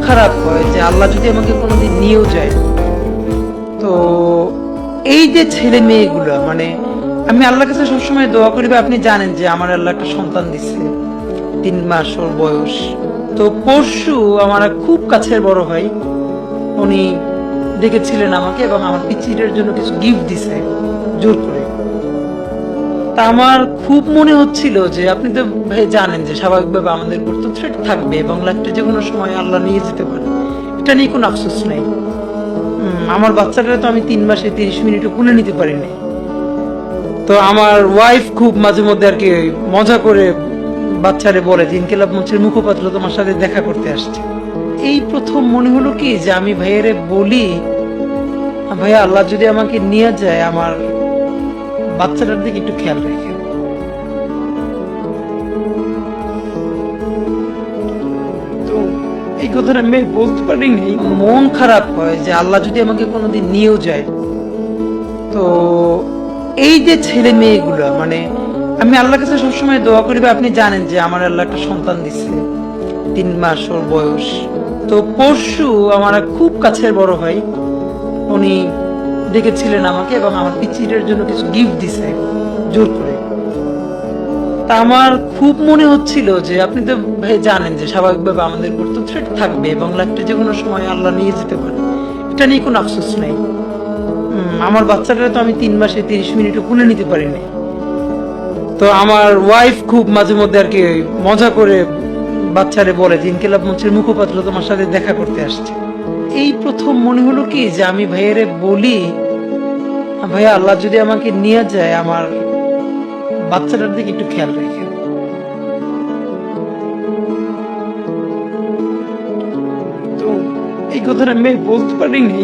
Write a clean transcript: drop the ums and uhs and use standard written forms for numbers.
খারাপ হয় যে আল্লাহ যদি আমাকে কোনোদিন নিয়েও যায়, তো এই যে ছেলে মেয়েগুলো, মানে আমি আল্লাহর কাছে সবসময় দোয়া করি, বা আপনি জানেন যে আমার আল্লাহ একটা সন্তান দিচ্ছে, 3 মাস ওর বয়স। তো পরশু আমার এক খুব কাছের বড় ভাই, উনি ডেকেছিলেন আমাকে এবং আমার পিচিটার জন্য কিছু গিফট দিছে জোর করে। তা আমার খুব মনে হচ্ছিল যে আপনি তো ভাই জানেন যে স্বাভাবিকভাবে আমাদের উপর তো থ্রেট থাকবে এবং লাইফটা যে কোনো সময় আল্লাহ নিয়ে যেতে পারে, এটা নিয়ে কোনো আফসোস নাই। আমার বাচ্চাটা তো আমি 3 মাসে 30 মিনিটও কোলে নিতে পারিনি। তো আমার ওয়াইফ খুব মাঝে মধ্যে আর কি মজা করে বাচ্চারে বলে যে ইনকিলাব মঞ্চের মুখপাত্র তোমার সাথে দেখা করতে আসছে। এই প্রথম মনে হলো কি যে আমি ভাইয়ারে বলি, ভাইয়া আল্লাহ যদি আমাকে নিয়ে যায় আমার বাচ্চাটার দিকে একটু খেয়াল রেখে। তো এই কথাটা আমি বলতে পারিনি। মন খারাপ হয় যে আল্লাহ যদি আমাকে কোনোদিন নিয়েও যায়, তো এই যে ছেলে মেয়েগুলো, মানে আমি আল্লাহর কাছে সবসময় দোয়া করি, বা আপনি জানেন যে আমার আল্লাহ একটা সন্তান দিচ্ছে, 3 মাস ওর বয়স। তো পরশু আমার এক খুব কাছের বড় ভাই, উনি ডেকেছিলেন আমাকে এবং আমার পিচিটার জন্য কিছু গিফট দিছে জোর করে। তা আমার খুব মনে হচ্ছিল যে আপনি তো ভাই জানেন যে স্বাভাবিকভাবে আমাদের উপর তো থ্রেট থাকবে এবং লাইফটা যে কোনো সময় আল্লাহ নিয়ে যেতে পারে, এটা নিয়ে কোনো আফসোস নাই। আমার বাচ্চাটা তো আমি 3 মাসে 30 মিনিটও কোলে নিতে পারিনি। তো আমার ওয়াইফ খুব মাঝে মধ্যে আর কি মজা করে বাচ্চারে বলে যে ইনকিলাব মঞ্চের মুখপাত্র তোমার সাথে দেখা করতে আসছে। এই প্রথম মনে হলো কি যে আমি ভাইয়ারে বলি, ভাইয়া আল্লাহ যদি আমাকে নিয়ে যায় আমার বাচ্চাটার দিকে একটু খেয়াল রেখে। তো এই কথাটা আমি বলতে পারিনি।